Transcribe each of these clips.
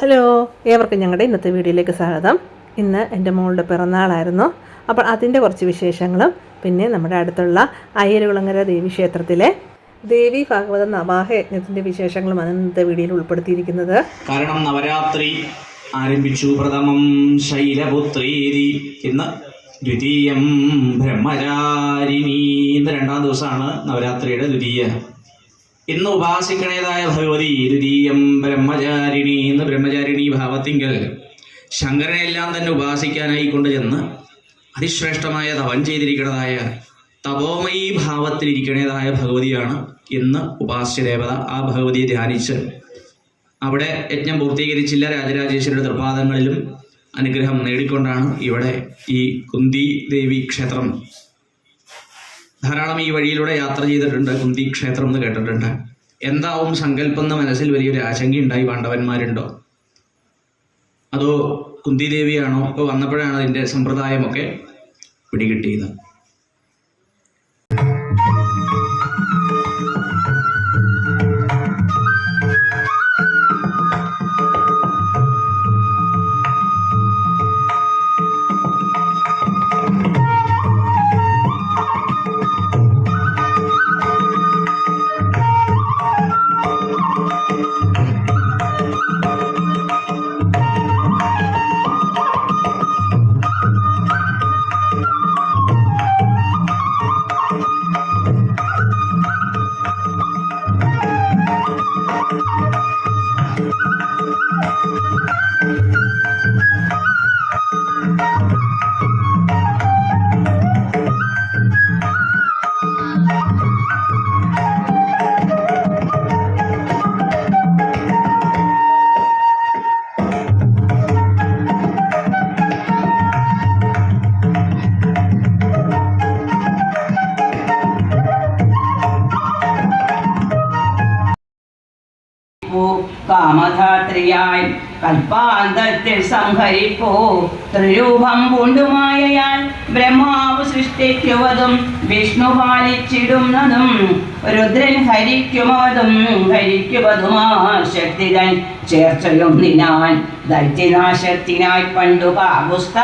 Hello, ഏവർക്കും ഞങ്ങളുടെ ഇന്നത്തെ വീഡിയോയിലേക്ക് സ്വാഗതം. ഇന്ന് എൻ്റെ മോളുടെ പിറന്നാളായിരുന്നു. അപ്പോൾ അതിൻ്റെ കുറച്ച് വിശേഷങ്ങളും പിന്നെ നമ്മുടെ അടുത്തുള്ള അയ്യരുകുളങ്ങര ദേവീക്ഷേത്രത്തിലെ ദേവി ഭാഗവത നവാഹ യജ്ഞത്തിൻ്റെ വിശേഷങ്ങളുമാണ് ഇന്നത്തെ വീഡിയോയിൽ ഉൾപ്പെടുത്തിയിരിക്കുന്നത്. കാരണം നവരാത്രി ആരംഭിച്ചു. പ്രഥമം ശൈലപുത്രീതി, ഇന്ന് ദ്വിതീയം ബ്രഹ്മചാരിണി. ഇന്ന് രണ്ടാം ദിവസമാണ് നവരാത്രിയുടെ ദ്വിതീയ. ഇന്ന് ഉപാസിക്കണേതായ ഭഗവതി ദ്വിതീയം ബ്രഹ്മചാരിണി. ഇന്ന് ബ്രഹ്മചാരിണി ഭാവത്തിങ്കൽ ശങ്കരനെല്ലാം തന്നെ ഉപാസിക്കാനായി കൊണ്ടുചെന്ന് അതിശ്രേഷ്ഠമായ തപം ചെയ്തിരിക്കുന്നതായ തപോമയി ഭാവത്തിലിരിക്കണേതായ ഭഗവതിയാണ് ഇന്ന് ഉപാസ്യദേവത. ആ ഭഗവതിയെ ധ്യാനിച്ച് അവിടെ യജ്ഞം പൂർത്തീകരിച്ചില്ല രാജരാജേശ്വരിയുടെ തൃപാദങ്ങളിലും അനുഗ്രഹം നേടിക്കൊണ്ടാണ് ഇവിടെ ഈ കുന്തി ദേവി ക്ഷേത്രം. ധാരാളം ഈ വഴിയിലൂടെ യാത്ര ചെയ്തിട്ടുണ്ട്. കുന്തി ക്ഷേത്രം എന്ന് കേട്ടിട്ടുണ്ട്. എന്താവും സങ്കല്പം എന്ന മനസ്സിൽ വലിയൊരു ആശങ്കയുണ്ടായി. പാണ്ഡവന്മാരുണ്ടോ അതോ കുന്തി ദേവിയാണോ? അപ്പോൾ വന്നപ്പോഴാണ് അതിൻ്റെ സമ്പ്രദായമൊക്കെ പിടികിട്ടിയത്. കാമധാത്രിയായി കൽപ്പാന്തത്തിൽ സംഹരിപ്പോ ത്രിരൂപം പൂണ്ടുമായയാൽ ബ്രഹ്മാവ് സൃഷ്ടിക്കുവതും വിഷ്ണു പാലിച്ചിടുന്നതും രുദ്രൻ ഹരിക്കുവതുമാ ശക്തിതൻ ചേർച്ചയൊന്നിനാൻ ദൈത്യനാശത്തിനായി പണ്ടു കാകുസ്ത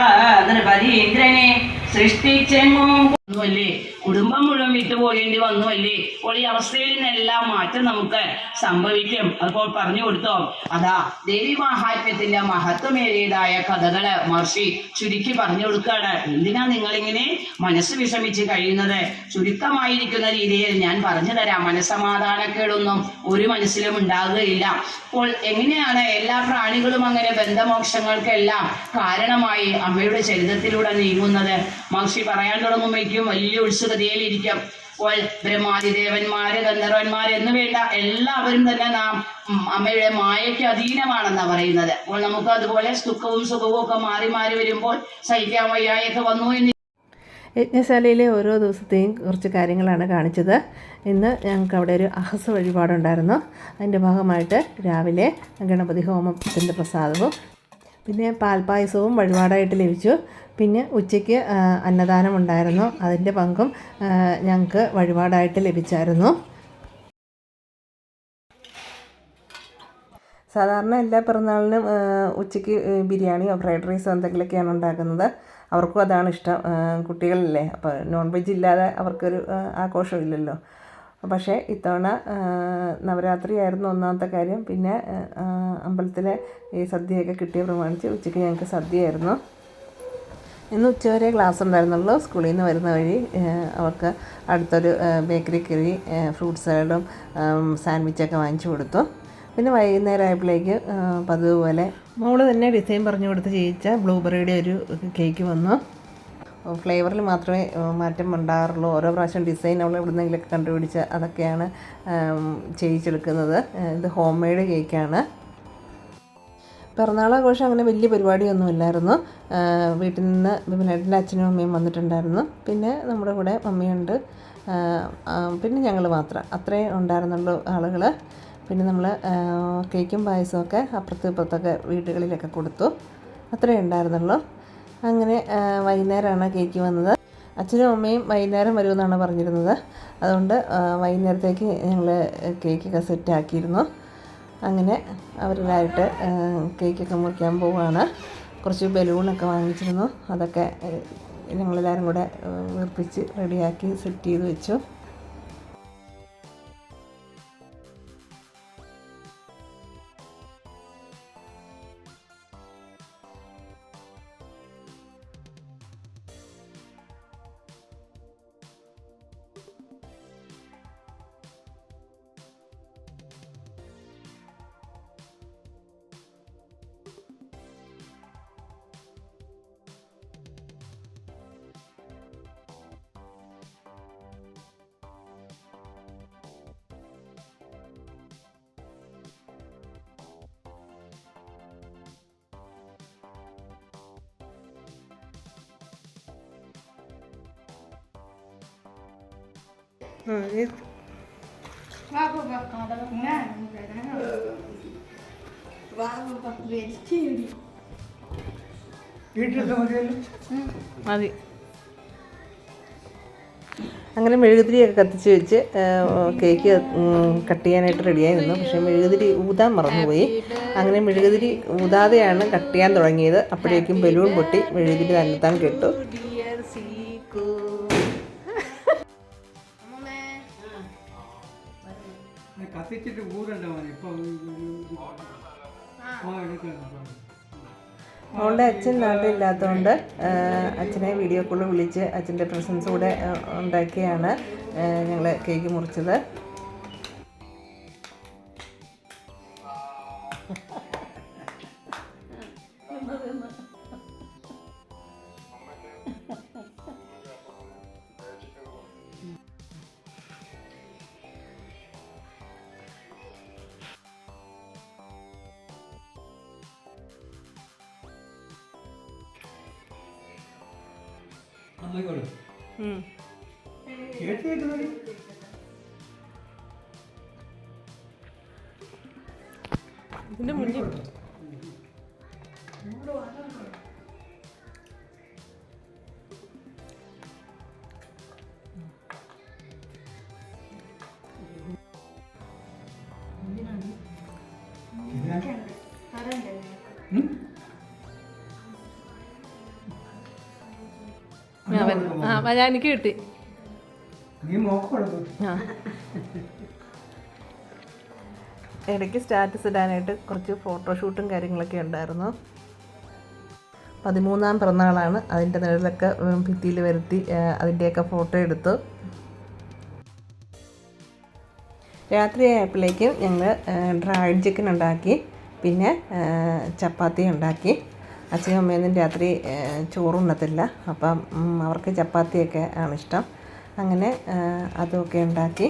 നൃപതീന്ദ്രനെ സൃഷ്ടിച്ചെങ്ങും വന്നുവല്ലേ, കുടുംബം മുഴുവൻ വിട്ടുപോകേണ്ടി വന്നുവല്ലേ. അപ്പോൾ ഈ അവസ്ഥയിൽ നിന്നെല്ലാം മാറ്റം നമുക്ക് സംഭവിക്കും. അപ്പോൾ പറഞ്ഞു കൊടുത്തോ. അതാ ദേവി മഹാത്മ്യത്തിന്റെ മഹത്വമേറിയതായ കഥകള് മഹർഷി ചുരുക്കി പറഞ്ഞു കൊടുക്കുകയാണ്. എന്തിനാ നിങ്ങളിങ്ങനെ മനസ്സ് വിഷമിച്ച് കഴിയുന്നത്? ചുരുക്കമായിരിക്കുന്ന രീതിയിൽ ഞാൻ പറഞ്ഞു തരാം. മനസ്സമാധാനക്കേടൊന്നും ഒരു മനസ്സിലും ഉണ്ടാകുകയില്ല. അപ്പോൾ എങ്ങനെയാണ് എല്ലാ പ്രാണികളും അങ്ങനെ ബന്ധമോക്ഷങ്ങൾക്കെല്ലാം കാരണമായി അമ്മയുടെ ചരിത്രത്തിലൂടെ നീങ്ങുന്നത്? മഹർഷി പറയാൻ തുടങ്ങുമ്പോഴേക്കും വലിയ ഉത്സുകതയിലിരിക്കും. അപ്പോൾ ബ്രഹ്മാതിദേവന്മാര് ഗന്ധർവന്മാര് എന്ന് വേണ്ട എല്ലാവരും തന്നെ നാം അമ്മയുടെ മായയ്ക്ക് അധീനമാണെന്നാണ് പറയുന്നത്. അപ്പോൾ നമുക്ക് അതുപോലെ ദുഃഖവും സുഖവും ഒക്കെ മാറി മാറി വരുമ്പോൾ സഹിക്കാൻ വയ്യായൊക്കെ വന്നു എന്ന്. യജ്ഞശാലയിലെ ഓരോ ദിവസത്തെയും കുറച്ച് കാര്യങ്ങളാണ് കാണിച്ചത്. ഇന്ന് ഞങ്ങൾക്ക് അവിടെ ഒരു അഹസ വഴിപാടുണ്ടായിരുന്നു. അതിൻ്റെ ഭാഗമായിട്ട് രാവിലെ ഗണപതി ഹോമത്തിൻ്റെ പ്രസാദവും പിന്നെ പാൽപ്പായസവും വഴിപാടായിട്ട് ലഭിച്ചു. പിന്നെ ഉച്ചയ്ക്ക് അന്നദാനം ഉണ്ടായിരുന്നു. അതിൻ്റെ പങ്കും ഞങ്ങൾക്ക് വഴിപാടായിട്ട് ലഭിച്ചായിരുന്നു. സാധാരണ എല്ലാ പിറന്നാളിനും ഉച്ചയ്ക്ക് ബിരിയാണിയോ ഫ്രൈഡ് റൈസോ എന്തെങ്കിലുമൊക്കെയാണ് ഉണ്ടാക്കുന്നത്. അവർക്കും അതാണ് ഇഷ്ടം. കുട്ടികളല്ലേ, അപ്പോൾ നോൺ വെജ് ഇല്ലാതെ അവർക്കൊരു ആഘോഷമില്ലല്ലോ. പക്ഷേ ഇത്തവണ നവരാത്രി ആയിരുന്നു ഒന്നാമത്തെ കാര്യം. പിന്നെ അമ്പലത്തിലെ ഈ സദ്യയൊക്കെ കിട്ടിയ പ്രമാണിച്ച് ഉച്ചയ്ക്ക് ഞങ്ങൾക്ക് സദ്യയായിരുന്നു. ഇന്ന് ഉച്ചവരെ ക്ലാസ് ഉണ്ടായിരുന്നുള്ളൂ. സ്കൂളിൽ നിന്ന് വരുന്ന വഴി അവർക്ക് അടുത്തൊരു ബേക്കറി കയറി ഫ്രൂട്ട് സാലഡും സാൻഡ്വിച്ചൊക്കെ വാങ്ങിച്ചു കൊടുത്തു. പിന്നെ വൈകുന്നേരം ആയപ്പോഴേക്ക് പതിവ് പോലെ മോള് തന്നെ ഡിസൈൻ പറഞ്ഞു കൊടുത്ത് ചെയ്യിച്ച ബ്ലൂബെറിയുടെ ഒരു കേക്ക് വന്നു. ഫ്ലേവറിൽ മാത്രമേ മാറ്റം ഉണ്ടാകാറുള്ളൂ. ഓരോ പ്രാവശ്യം ഡിസൈൻ അവൾ എവിടുന്നെങ്കിലൊക്കെ കണ്ടുപിടിച്ച് അതൊക്കെയാണ് ചെയ്യിച്ചെടുക്കുന്നത്. ഇത് ഹോം മെയ്ഡ് കേക്കാണ്. പിറന്നാളാഘോഷം അങ്ങനെ വലിയ പരിപാടിയൊന്നുമില്ലായിരുന്നു. വീട്ടിൽ നിന്ന് ബിബിനേട്ടൻ്റെ അച്ഛനും അമ്മയും വന്നിട്ടുണ്ടായിരുന്നു. പിന്നെ നമ്മുടെ കൂടെ മമ്മിയുണ്ട്. പിന്നെ ഞങ്ങൾ മാത്രം, അത്രേ ഉണ്ടായിരുന്നുള്ളൂ ആളുകൾ. പിന്നെ നമ്മൾ കേക്കും പായസമൊക്കെ അപ്പുറത്തും ഇപ്പുറത്തൊക്കെ വീടുകളിലൊക്കെ കൊടുത്തു. അത്രേ ഉണ്ടായിരുന്നുള്ളൂ. അങ്ങനെ വൈകുന്നേരമാണ് കേക്ക് വന്നത്. അച്ഛനും അമ്മയും വൈകുന്നേരം വരുമെന്നാണ് പറഞ്ഞിരുന്നത്. അതുകൊണ്ട് വൈകുന്നേരത്തേക്ക് ഞങ്ങൾ കേക്കൊക്കെ സെറ്റാക്കിയിരുന്നു. അങ്ങനെ അവരെല്ലായിട്ട് കേക്കൊക്കെ മുറിക്കാൻ പോവുകയാണ്. കുറച്ച് ബലൂണൊക്കെ വാങ്ങിച്ചിരുന്നു, അതൊക്കെ ഞങ്ങളെല്ലാവരും കൂടെ വീർപ്പിച്ച് റെഡിയാക്കി സെറ്റ് ചെയ്ത് വെച്ചു. മതി. അങ്ങനെ മെഴുകുതിരിയൊക്കെ കത്തിച്ച് വെച്ച് കേക്ക് കട്ട് ചെയ്യാനായിട്ട് റെഡിയായി നിന്നു. പക്ഷേ മെഴുകുതിരി ഊതാൻ മറന്നുപോയി. അങ്ങനെ മെഴുകുതിരി ഊതാതെയാണ് കട്ട് ചെയ്യാൻ തുടങ്ങിയത്. അപ്പോഴേക്കും ബലൂൺ പൊട്ടി മെഴുകുതിരി തന്നെത്താൻ കെട്ടു. കത്തിച്ചിട്ട് ഊരണ്ട അവളുടെ അച്ഛൻ നാട്ടിലില്ലാത്തതുകൊണ്ട് അച്ഛനെ വീഡിയോ കോൾ വിളിച്ച് അച്ഛൻ്റെ പ്രസൻസ് കൂടെ ഉണ്ടാക്കിയാണ് ഞങ്ങൾ കേക്ക് മുറിച്ചത്. ഇതിൻ്റെ മുന്നിൽ എനിക്ക് കിട്ടി. ഇടയ്ക്ക് സ്റ്റാറ്റസ് ഇടാനായിട്ട് കുറച്ച് ഫോട്ടോഷൂട്ടും കാര്യങ്ങളൊക്കെ ഉണ്ടായിരുന്നു. 13ാം പിറന്നാളാണ്. അതിൻ്റെ നിഴലൊക്കെ ഭിത്തിയിൽ വരുത്തി അതിൻ്റെയൊക്കെ ഫോട്ടോ എടുത്തു. രാത്രിയായപ്പോഴേക്കും ഞങ്ങൾ ഡ്രൈഡ് ചിക്കൻ ഉണ്ടാക്കി, പിന്നെ ചപ്പാത്തി ഉണ്ടാക്കി. അച്ഛനും അമ്മയൊന്നും രാത്രി ചോറുണ്ണത്തില്ല, അപ്പം അവർക്ക് ചപ്പാത്തിയൊക്കെ ആണിഷ്ടം. അങ്ങനെ അതുമൊക്കെ ഉണ്ടാക്കി.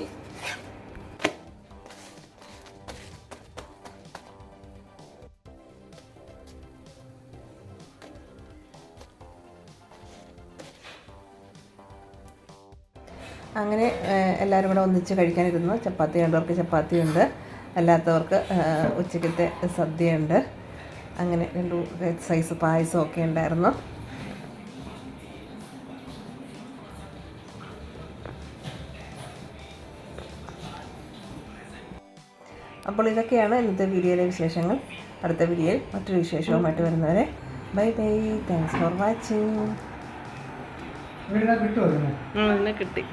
അങ്ങനെ എല്ലാവരും കൂടെ ഒന്നിച്ച് കഴിക്കാനിരുന്നു. ചപ്പാത്തി വേണ്ടവർക്ക് ചപ്പാത്തിയുണ്ട്, അല്ലാത്തവർക്ക് ഉച്ചക്കത്തെ സദ്യയുണ്ട്. അങ്ങനെ 2 സൈസ് പായസമൊക്കെ ഉണ്ടായിരുന്നു. അപ്പോൾ ഇതൊക്കെയാണ് ഇന്നത്തെ വീഡിയോയിലെ വിശേഷങ്ങൾ. അടുത്ത വീഡിയോയിൽ മറ്റൊരു വിശേഷവുമായിട്ട് വരുന്നവരെ bye bye. Thanks for watching. കിട്ടി.